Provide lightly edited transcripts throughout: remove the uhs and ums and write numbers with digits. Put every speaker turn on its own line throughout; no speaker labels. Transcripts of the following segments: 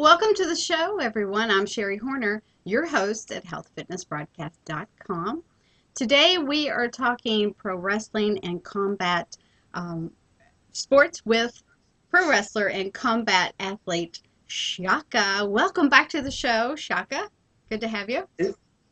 Welcome to the show, everyone. I'm Sherry Horner, your host at healthfitnessbroadcast.com. Today we are talking pro wrestling and combat sports with pro wrestler and combat athlete Shaka. Welcome back to the show, Shaka. Good to have you.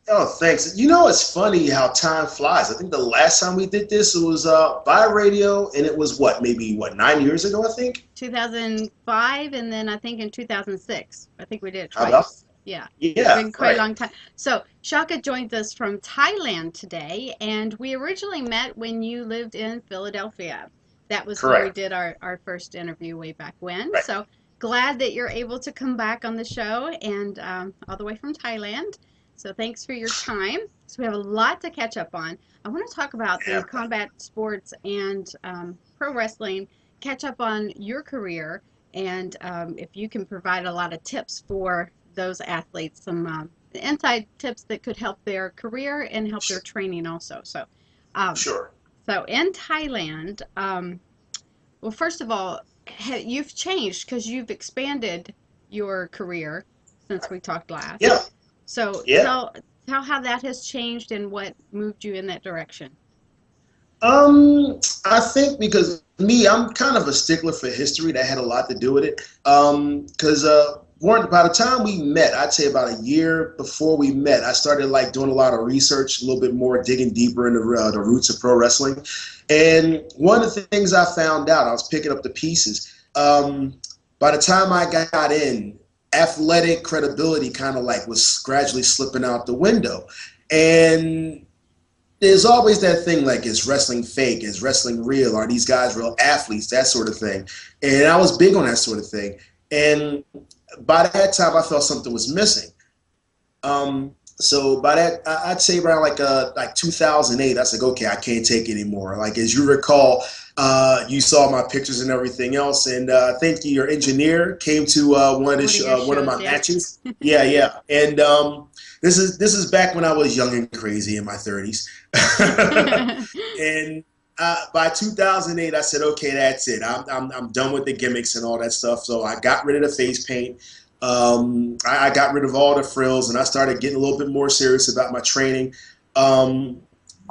Oh, thanks. You know, it's funny how time flies. I think the last time we did this, it was by radio, and it was maybe 9 years ago, I think?
2005, and then I think in 2006. I think we did it
How about?
twice. Yeah. It's
Yeah,
been quite a
right.
long time. So Shaka joined us from Thailand today, and we originally met when you lived in Philadelphia. That was where we
Correct.
did our first interview way back when.
Right.
So glad that you're able to come back on the show and all the way from Thailand. So thanks for your time. So we have a lot to catch up on. I want to talk about the
Yeah.
combat sports and pro wrestling, catch up on your career, and if you can provide a lot of tips for those athletes, some inside tips that could help their career and help their training also. Um,
Sure.
so in Thailand, well, first of all, you've changed because you've expanded your career since we talked last.
Yeah.
So
Yeah.
tell how that has changed and what moved you in that direction.
I think because me, I'm kind of a stickler for history. That had a lot to do with it. Because by the time we met, I'd say about a year before we met, I started doing a lot of research, a little bit more digging deeper into the roots of pro wrestling. And one of the things I found out, I was picking up the pieces. By the time I got in, athletic credibility kind of was gradually slipping out the window. And there's always that thing is wrestling fake? Is wrestling real? Are these guys real athletes? That sort of thing. And I was big on that sort of thing. And by that time, I felt something was missing. So by that, I'd say around 2008, I was like, okay, I can't take it anymore. As you recall, you saw my pictures and everything else, and I think your engineer came to one of my matches. Yeah, yeah. And this is back when I was young and crazy in my 30s. And by 2008, I said, okay, that's it. I'm done with the gimmicks and all that stuff. So I got rid of the face paint. I got rid of all the frills, and I started getting a little bit more serious about my training.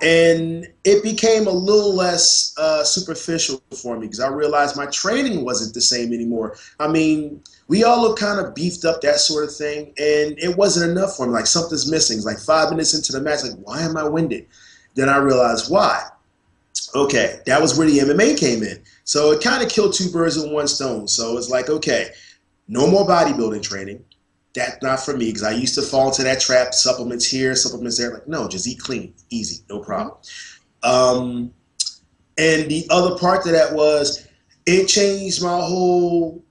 And it became a little less superficial for me because I realized my training wasn't the same anymore. I mean, we all look kind of beefed up, that sort of thing, and it wasn't enough for me. Something's missing. It's 5 minutes into the match, why am I winded? Then I realized why. Okay, that was where the MMA came in. So it kind of killed two birds with one stone. So it's okay, no more bodybuilding training. That's not for me because I used to fall into that trap, supplements here, supplements there. No, just eat clean, easy, no problem. And the other part to that was it changed my whole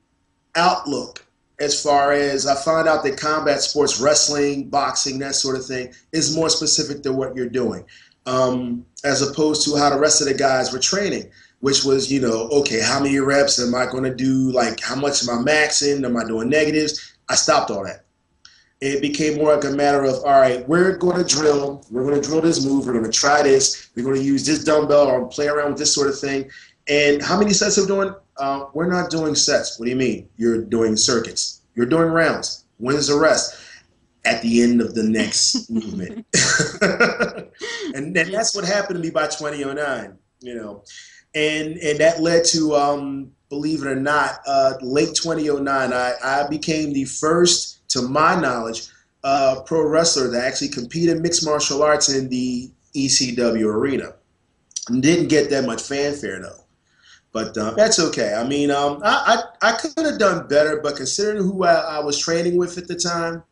outlook as far as I found out that combat sports, wrestling, boxing, that sort of thing is more specific to what you're doing. As opposed to how the rest of the guys were training, which was, okay, how many reps am I going to do? How much am I maxing? Am I doing negatives? I stopped all that. It became more a matter of, all right, we're going to drill. We're going to drill this move. We're going to try this. We're going to use this dumbbell or play around with this sort of thing. And how many sets are we doing? We're not doing sets. What do you mean? You're doing circuits. You're doing rounds. When's the rest? At the end of the next movement. And that's what happened to me by 2009, And that led to, believe it or not, late 2009, I became the first, to my knowledge, pro wrestler that actually competed in mixed martial arts in the ECW arena. Didn't get that much fanfare, though. But that's okay. I mean, I could have done better, but considering who I was training with at the time,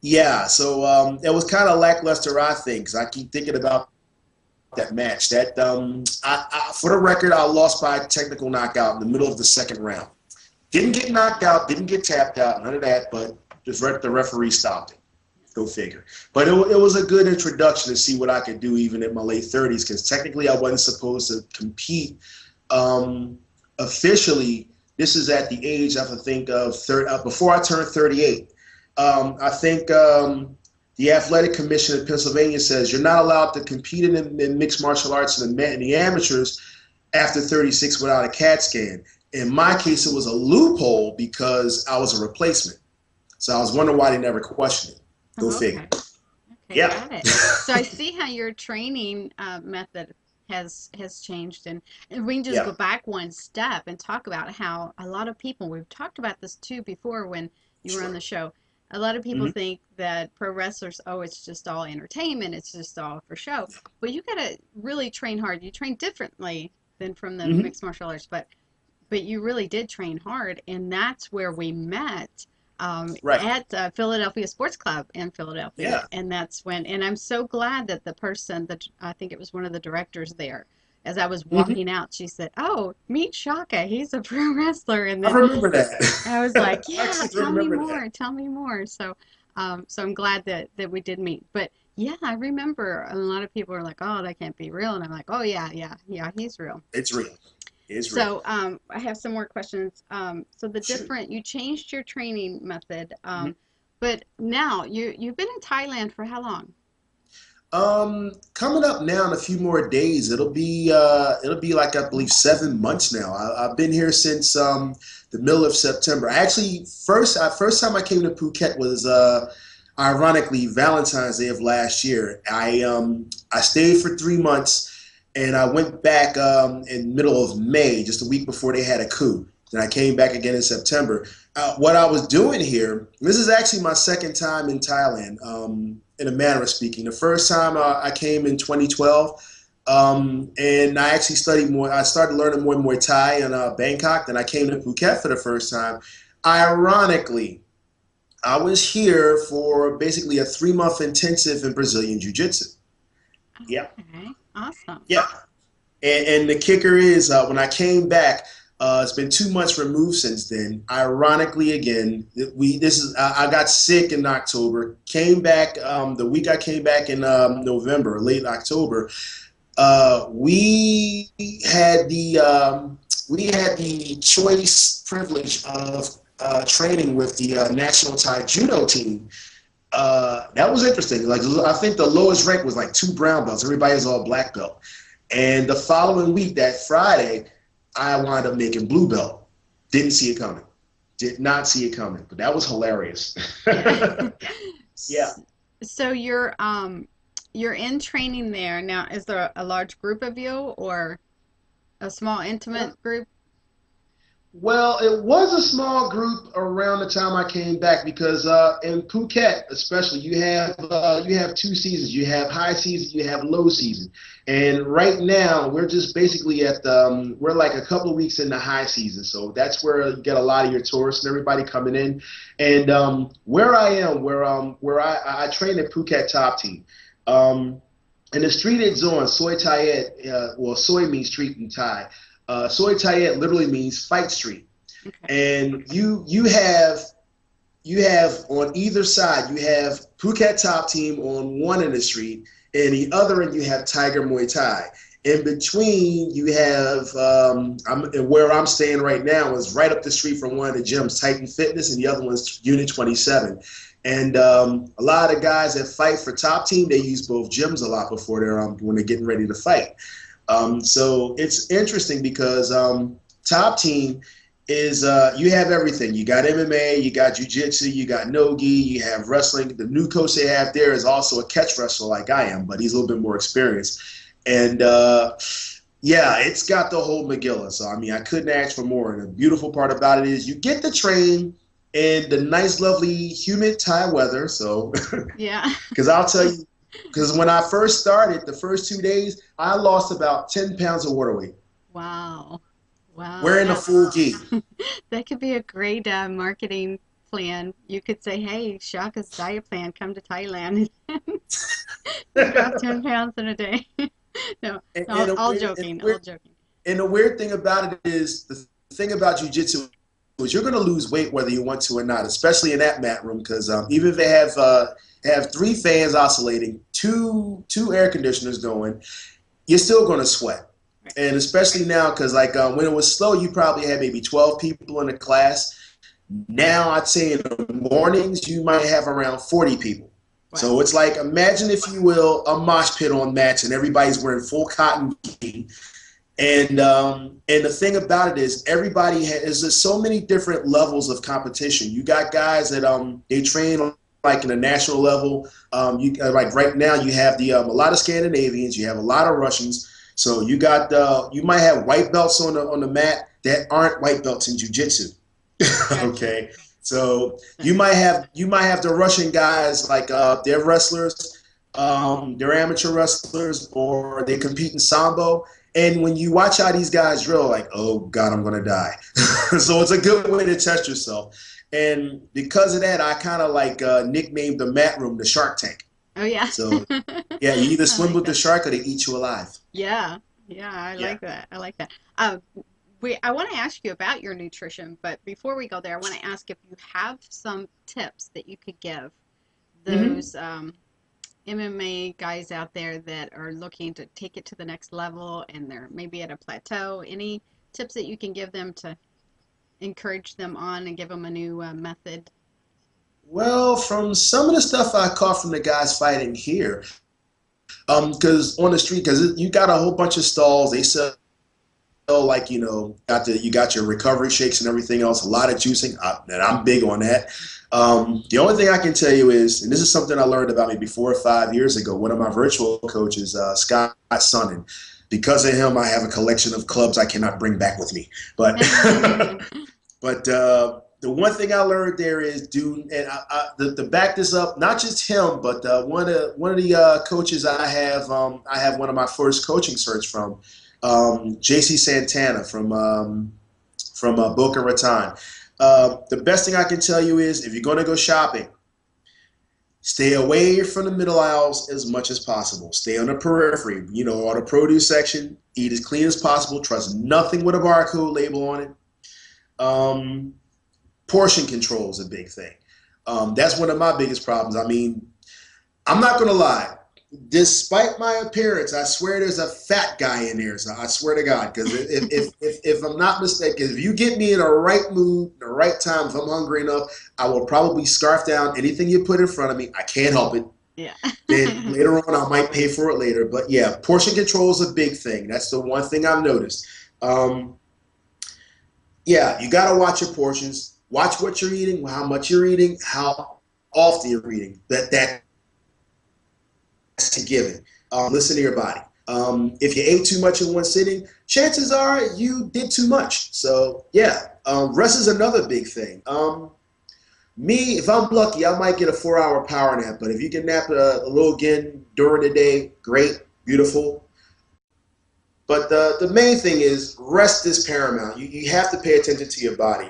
yeah, so it was kind of lackluster, I think, because I keep thinking about that match. That for the record, I lost by technical knockout in the middle of the second round. Didn't get knocked out, didn't get tapped out, none of that, but the referee stopped it. Go figure. But it was a good introduction to see what I could do even at my late 30s, because technically I wasn't supposed to compete officially. This is at the age of, I think, before I turned 38. I think the Athletic Commission in Pennsylvania says you're not allowed to compete in mixed martial arts in the amateurs after 36 without a CAT scan. In my case, it was a loophole because I was a replacement. So I was wondering why they never questioned it. Go
Oh,
figure.
okay. Okay,
Yeah.
got it. So I see how your training method has changed, and we can just
Yeah.
go back one step and talk about how a lot of people, we've talked about this too before when you were on
Sure.
the show. A lot of people
Hmm.
think that pro wrestlers, oh, it's just all entertainment, it's just all for show. But you got to really train hard. You train differently than from the
Hmm.
mixed martial arts, but you really did train hard, and that's where we met
Right.
at Philadelphia Sports Club in Philadelphia,
Yeah.
and that's when. And I'm so glad that the person that I think it was one of the directors there, as I was
Hmm.
walking out, she said, "Oh, meet Shaka. He's a pro wrestler." And
I
then
remember
I was
that.
like,
I
"Yeah,
actually
tell me
remember that.
more. Tell me more." So I'm glad that we did meet. But yeah, I remember a lot of people are like, "Oh, that can't be real," and I'm like, "Oh yeah, yeah, yeah, he's real."
It's real. It's real.
So I have some more questions. So
Shoot.
you changed your training method,
Mhm.
but now you've been in Thailand for how long?
Coming up now in a few more days, it'll be like I believe 7 months now. I've been here since the middle of September. Actually, first time I came to Phuket was ironically Valentine's Day of last year. I stayed for 3 months, and I went back in middle of May, just a week before they had a coup. Then I came back again in September. What I was doing here, this is actually my second time in Thailand, in a manner of speaking. The first time I came in 2012, and I actually studied more. I started learning more Muay Thai in Bangkok. Then I came to Phuket for the first time. Ironically, I was here for basically a 3 month intensive in Brazilian Jiu Jitsu. Yeah,
Okay, awesome.
yeah. And the kicker is when I came back, it's been 2 months removed since then. Ironically, again, I got sick in October. Came back the week I came back in November, late October. We had the choice privilege of training with the national Thai judo team. That was interesting. Like I think the lowest rank was like 2 brown belts. Everybody was all black belt. And the following week, that Friday, I wound up making blue belt. Didn't see it coming. Did not see it coming. But that was hilarious. Yeah.
So you're in training there now. Is there a large group of you or a small intimate group?
Well, it was a small group around the time I came back because in Phuket, especially, you have 2 seasons. You have high season, you have low season, and right now we're just basically we're like a couple of weeks in the high season, so that's where you get a lot of your tourists and everybody coming in. And where I am, where I train at Phuket Top Team. Um, in the street it's on, Soy Tayet, well, soy means street in Thai. Soy Tayet literally means fight street,
Okay.
and you have on either side you have Phuket Top Team on one end of the street, and the other end you have Tiger Muay Thai. In between, you have where I'm staying right now is right up the street from one of the gyms, Titan Fitness, and the other one's Unit 27. And a lot of guys that fight for Top Team, they use both gyms a lot before they're when they're getting ready to fight. So it's interesting because Top Team is you have everything. You got MMA, you got jiu-jitsu, you got no-gi, you have wrestling. The new coach they have there is also a catch wrestler like I am, but he's a little bit more experienced. And yeah, it's got the whole Megillah. So I mean, I couldn't ask for more. And the beautiful part about it is you get to train in the nice, lovely, humid Thai weather. So,
Yeah.
because I'll tell you, because when I first started, the first 2 days, I lost about 10 pounds of water weight
Wow. Wow.
wearing a full gi.
That could be a great marketing plan. You could say, "Hey, Shaka's diet plan, come to Thailand and drop 10 pounds in a day." No,
And,
no,
and, a
all
weird, and,
joking, all
weird,
joking.
and the weird thing about it is the thing about jujitsu is you're going to lose weight whether you want to or not, especially in that mat room. Because even if they have 3 fans oscillating, two air conditioners going, you're still going to sweat.
Right.
And especially now, because like when it was slow, you probably had maybe 12 people in a class. Now I'd say in the mornings you might have around 40 people.
Wow.
So it's like imagine if you will a mosh pit on mats and everybody's wearing full cotton gi And the thing about it is everybody has there's so many different levels of competition. You got guys that they train like in a national level. You like right now you have the a lot of Scandinavians, you have a lot of Russians. So you got you might have white belts on the mat that aren't white belts in jiu-jitsu.
Gotcha.
Okay. So you might have the Russian guys like they're wrestlers, they're amateur wrestlers or they compete in sambo. And when you watch how these guys drill, like, oh God, I'm gonna die. So it's a good way to test yourself. And because of that, I kind of like nicknamed the mat room the Shark Tank.
Oh yeah.
So yeah, you either
I
swim
like
with the
that.
shark or they eat you alive.
Yeah. Yeah, I
Yeah.
like that. I like that. Uh, I want to ask you about your nutrition, but before we go there, I want to ask if you have some tips that you could give
Hmm.
those MMA guys out there that are looking to take it to the next level and they're maybe at a plateau. Any tips that you can give them to encourage them on and give them a new method?
Well, from some of the stuff I caught from the guys fighting here, because on the street, because you got a whole bunch of stalls, they sell like you got your recovery shakes and everything else, a lot of juicing, and I'm big on that. The only thing I can tell you is, and this is something I learned about maybe 4 or 5 years ago. One of my virtual coaches, Scott Sonnen, because of him, I have a collection of clubs I cannot bring back with me. But but the one thing I learned there is do and to back this up, not just him, but one of the coaches I have one of my first coaching certs from, JC Santana from Boca Raton. The best thing I can tell you is if you're going to go shopping, stay away from the middle aisles as much as possible. Stay on the periphery, on the produce section. Eat as clean as possible. Trust nothing with a barcode label on it. Um, Portion control is a big thing. That's one of my biggest problems. I mean, I'm not going to lie. Despite my appearance, I swear there's a fat guy in there. So I swear to God, because if I'm not mistaken, if you get me in the right mood, the right time, if I'm hungry enough, I will probably scarf down anything you put in front of me. I can't help it.
Yeah.
Then later on, I might pay for it later. But yeah, portion control is a big thing. That's the one thing I've noticed. Um, yeah, you got to watch your portions. Watch what you're eating, how much you're eating, how often you're eating. That's to given. Listen to your body. If you ate too much in one sitting, chances are you did too much. So yeah, rest is another big thing. Me, if I'm lucky, I might get a 4 hour power nap. But if you can nap a little again during the day, great, beautiful. But the main thing is rest is paramount. You have to pay attention to your body.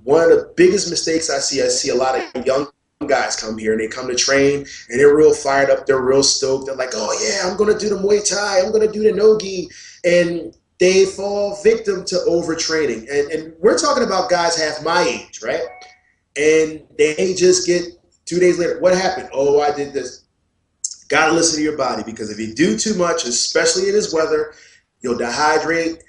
One of the biggest mistakes I see a lot of young guys come here and they come to train and they're real fired up. They're real stoked. They're like, oh yeah, I'm going to do the Muay Thai. I'm going to do the Nogi. And they fall victim to overtraining. And we're talking about guys half my age, right? And they just get 2 days later, what happened? Oh, I did this. Got to listen to your body because if you do too much, especially in this weather, you'll dehydrate.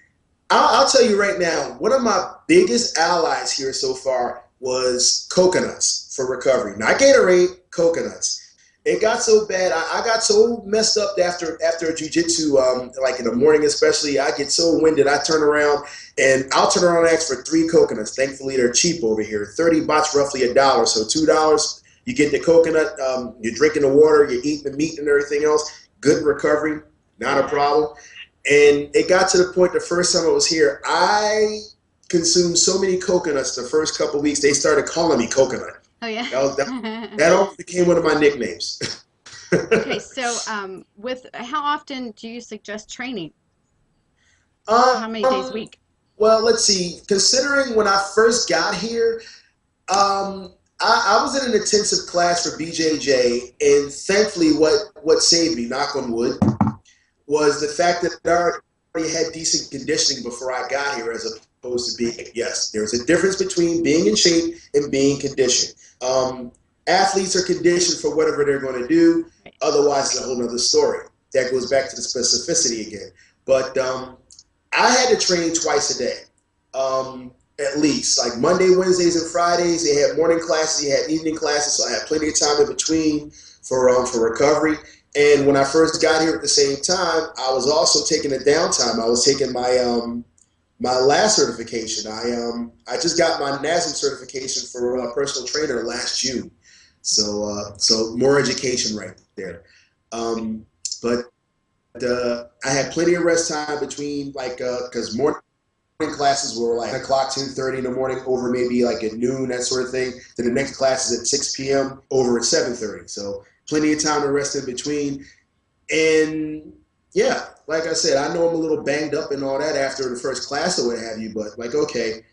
I'll tell you right now, one of my biggest allies here so far was coconuts for recovery. Not Gatorade, coconuts. It got so bad. I got so messed up after jiu-jitsu, like in the morning especially. I get so winded. I turn around and I'll turn around and ask for 3 coconuts. Thankfully, they're cheap over here. 30 bahts, roughly $1. So $2, you get the coconut. You're drinking the water. You're eating the meat and everything else. Good recovery, not a
Yeah.
problem. And it got to the point the first time I was here, I consumed so many coconuts the first couple of weeks, they started calling me Coconut.
Oh yeah.
That almost became one of my nicknames.
Okay, so with how often do you suggest training? How many days a
um,
week?
well, let's see. Considering when I first got here, I was in an intensive class for BJJ, and thankfully, what saved me, knock on wood, was the fact that I already had decent conditioning before I got here, as opposed to being, yes, there's a difference between being in shape and being conditioned. Um, Athletes are conditioned for whatever they're going to do.
Right.
Otherwise, it's a whole other story. That goes back to the specificity again. But I had to train twice a day, at least. Like Monday, Wednesdays, and Fridays, they had morning classes, they had evening classes, so I had plenty of time in between for recovery. And when I first got here at the same time, I was also taking a downtime. I was taking my last certification. I just got my NASM certification for personal trainer last June. So more education right there. Um, but I had plenty of rest time between like because morning classes were like 10 o'clock, 10:30 in the morning over maybe like at noon, that sort of thing. Then the next class is at 6 p.m. over at 7:30. So plenty of time to rest in between. And yeah, like I said, I know I'm a little banged up and all that after the first class or what have you, but like, okay,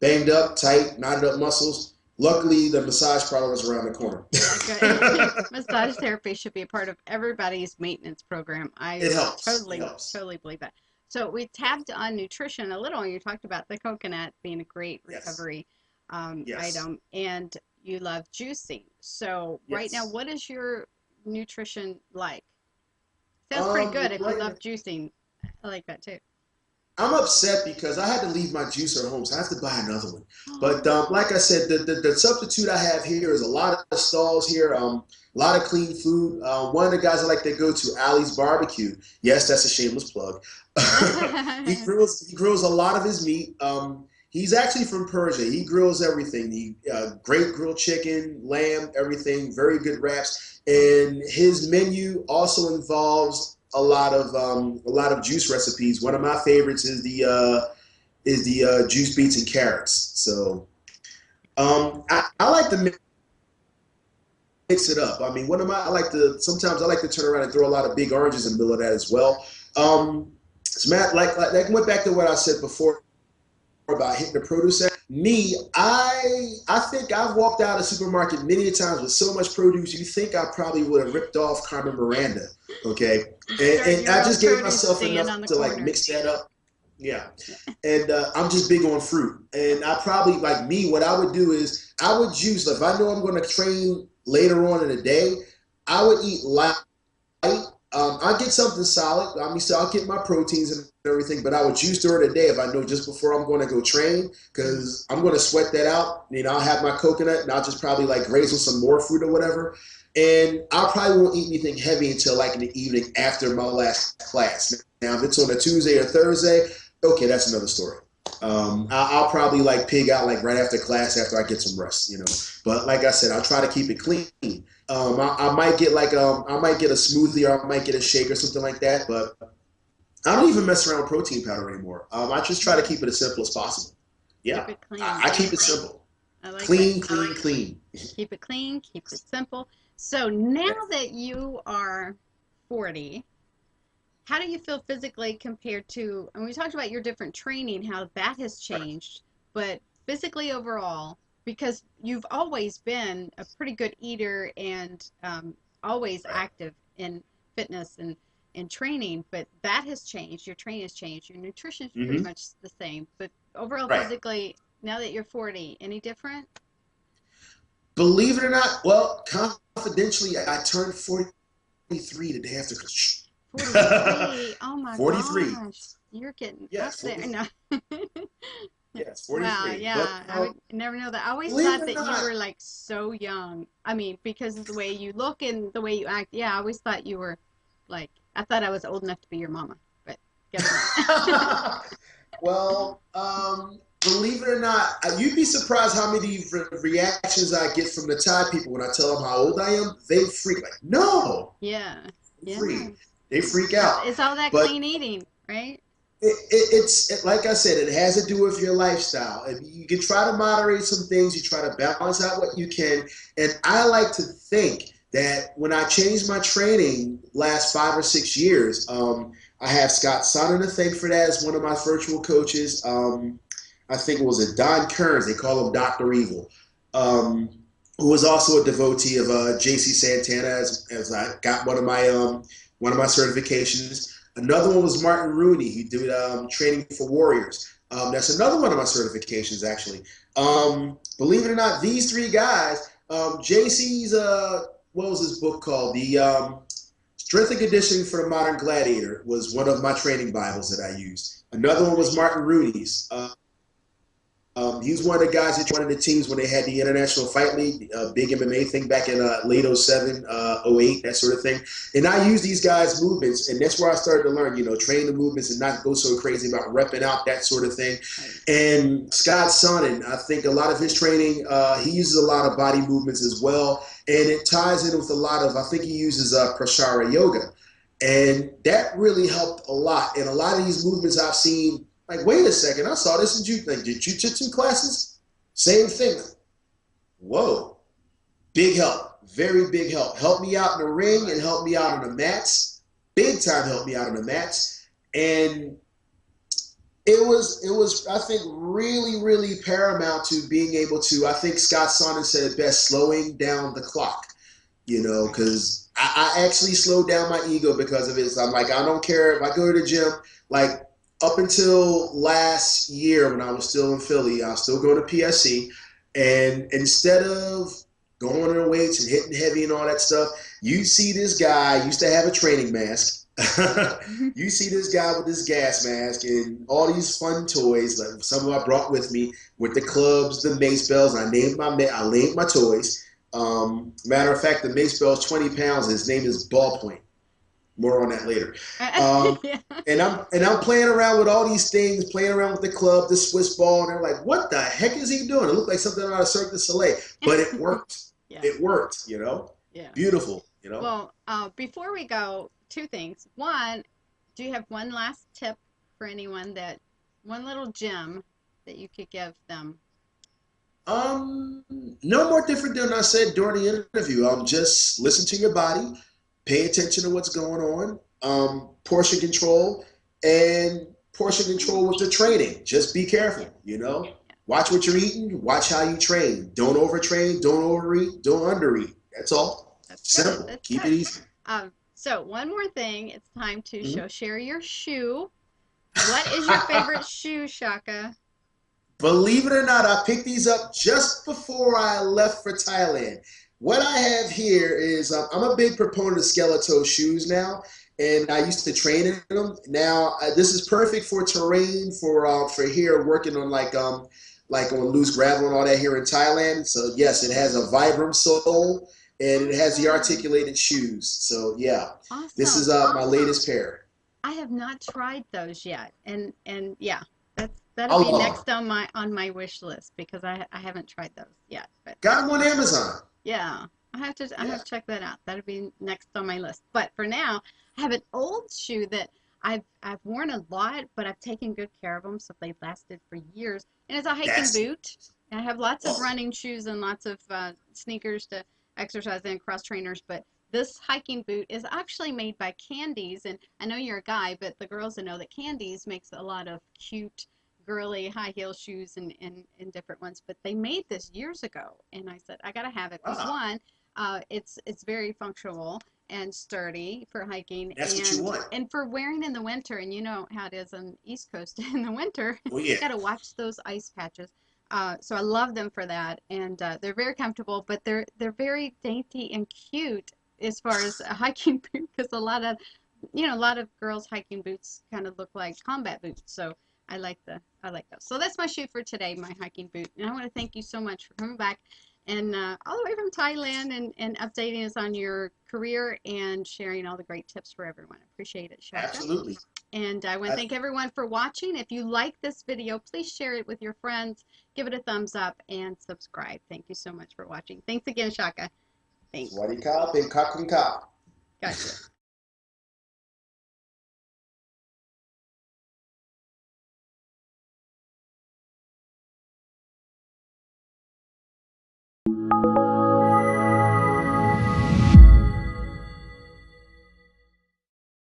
banged up, tight, knotted up muscles. Luckily, the massage parlor was around the corner.
Yeah, good. Massage therapy should be a part of everybody's maintenance program. I
It helps. It
totally,
helps.
totally believe that. So we tapped on nutrition a little, and you talked about the coconut being a great
Yes.
recovery
Yes.
item, and you love juicing. So right now,
Yes.
what is your nutrition like? Sounds pretty good if you
Right.
love juicing. I like that too.
I'm upset because I had to leave my juicer at home, so I have to buy another one. But like I said, the substitute I have here is a lot of stalls here, a lot of clean food. One of the guys I like to go to, Ali's Barbecue. Yes, that's a shameless plug. He grills a lot of his meat. He's actually from Persia. He grills everything. Great grilled chicken, lamb, everything. Very good wraps. And his menu also involves a lot of juice recipes. One of my favorites is the juice beets and carrots. So I like to mix it up. I mean, one of my I like to sometimes I like to turn around and throw a lot of big oranges in the middle of that as well. So Matt, like went back to what I said before about hitting the produce set. Me, I think I've walked out of the supermarket many times with so much produce. You think I probably would have ripped off Carmen Miranda, okay? And
Your
I
own
just gave
produce
myself
stand
enough
on the
to like
corner.
mix that up. Yeah, and I'm just big on fruit. And I probably like me. What I would do is I would juice. If I know I'm going to train later on in the day, I would eat light. I'll get something solid. I mean, so I'll get my proteins and everything, but I would juice during the day if I know just before I'm going to go train because I'm going to sweat that out. I'll have my coconut and I'll just probably like graze with some more fruit or whatever. And I probably won't eat anything heavy until like in the evening after my last class. Now, if it's on a Tuesday or Thursday, okay, that's another story. I'll probably like pig out like right after class after I get some rest. But like I said, I'll try to keep it clean. I might get I might get a smoothie or I might get a shake or something like that. But I don't even mess around with protein powder anymore. I just try to keep it as simple as possible.
Keep
Yeah,
it clean.
I keep it simple.
I like
Clean,
that.
clean, clean.
Keep it clean, keep it simple. So now that you are 40, how do you feel physically compared to, and we talked about your different training, how that has changed, but physically overall, because you've always been a pretty good eater and always
Right.
active in fitness and training, but that has changed. Your training has changed. Your nutrition is pretty
Hmm.
much the same, but overall
Right.
physically, now that you're 40, any different?
Believe it or not, well, confidentially, I turned 43 the day after.
43. Oh my
43.
gosh. You're getting up
Yes,
there.
40.
No.
Yes,
Wow,
43. But
yeah. I would never know that. I always
believe
thought
it or
that you
not,
were like so young. I mean, because of the way you look and the way you act. Yeah, I always thought you were like, I thought I was old enough to be your mama, but guess not.
well, believe it or not, you'd be surprised how many reactions I get from the Thai people when I tell them how old I am. They freak like, no,
Yeah,
they
yeah.
freak. They freak out.
It's all that
But
clean eating, right?
like I said, it has to do with your lifestyle. And you can try to moderate some things, you try to balance out what you can. And I like to think that when I changed my training last 5 or 6 years, I have Scott Sonner to thank for that as one of my virtual coaches. I think it was a Don Kearns, they call him Dr. Evil, who was also a devotee of JC Santana as I got one of my certifications. Another one was Martin Rooney. He did training for warriors. That's another one of my certifications, actually. Believe it or not, these three guys, JC's, what was his book called? The Strength and Conditioning for the Modern Gladiator was one of my training Bibles that I used. Another one was Martin Rooney's. He was one of the guys that joined the teams when they had the International Fight League, big MMA thing back in late '07, '08, that sort of thing. And I use these guys' movements, and that's where I started to learn, train the movements and not go so crazy about repping out that sort of thing. And Scott Sonnen, I think a lot of his training, he uses a lot of body movements as well, and it ties in with a lot of, I think he uses Prashara Yoga. And that really helped a lot. And a lot of these movements I've seen, like, wait a second, I saw this in jiu-jitsu classes. Same thing. Whoa. Big help. Very big help. Helped me out in the ring and helped me out on the mats. Big time helped me out on the mats. And it was, I think, really, really paramount to being able to, I think Scott Sonnen said it best, slowing down the clock, because I actually slowed down my ego because of it. So I'm like, I don't care if I go to the gym. Like, up until last year when I was still in Philly, I was still going to PSC. And instead of going on the weights and hitting heavy and all that stuff, you see this guy used to have a training mask. You see this guy with this gas mask and all these fun toys, like some of I brought with me, with the clubs, the mace bells. I named my toys. Matter of fact, the mace bell's 20 pounds. His name is Ballpoint. More on that later.
Yeah.
And I'm playing around with all these things, playing around with the club, the Swiss ball, and they're like, "What the heck is he doing?" It looked like something out of Cirque du Soleil, but it worked.
Yeah.
It worked.
Yeah.
Beautiful.
Well, before we go, two things. One, do you have one last tip for anyone, one little gem that you could give them?
No more different than I said during the interview. Just listen to your body, pay attention to what's going on, portion control with the training. Just be careful, Watch what you're eating, watch how you train. Don't overtrain, don't overeat, don't undereat. That's all.
That's
simple.
That's
Keep
good.
it easy.
So one more thing, it's time to show Sherry your shoe. What is your favorite shoe, Shaka?
Believe it or not, I picked these up just before I left for Thailand. What I have here is, I'm a big proponent of skeletal shoes now, and I used to train in them. Now, this is perfect for terrain, for here, working on like on loose gravel and all that here in Thailand. So yes, it has a Vibram sole, and it has the articulated shoes. So yeah,
Awesome.
This is my latest pair.
I have not tried those yet, and yeah, that'll be next on my wish list, because I haven't tried those yet. But
got them on Amazon.
Yeah, I have to check that out. That'll be next on my list. But for now, I have an old shoe that I've worn a lot, but I've taken good care of them, so they've lasted for years. And it's a hiking boot. And I have lots of running shoes and lots of sneakers to exercise in, cross trainers, but this hiking boot is actually made by Candies, and I know you're a guy, but the girls know that Candies makes a lot of cute, girly high heel shoes and different ones, but they made this years ago, and I said I gotta have it because one, it's very functional and sturdy for hiking.
That's what you want.
And for wearing in the winter, and you know how it is on the East Coast in the winter.
Oh, yeah.
You gotta watch those ice patches. So I love them for that, and they're very comfortable, but they're very dainty and cute as far as a hiking boot, because a lot of girls' hiking boots kind of look like combat boots. So I like those. So that's my shoe for today, my hiking boot. And I want to thank you so much for coming back and all the way from Thailand and updating us on your career and sharing all the great tips for everyone. I appreciate it, Shaka.
Absolutely.
And I want to thank everyone for watching. If you like this video, please share it with your friends, give it a thumbs up, and subscribe. Thank you so much for watching. Thanks again, Shaka. Thanks.
Swadee Ka, Ping Kak Kung Ka.
Gotcha.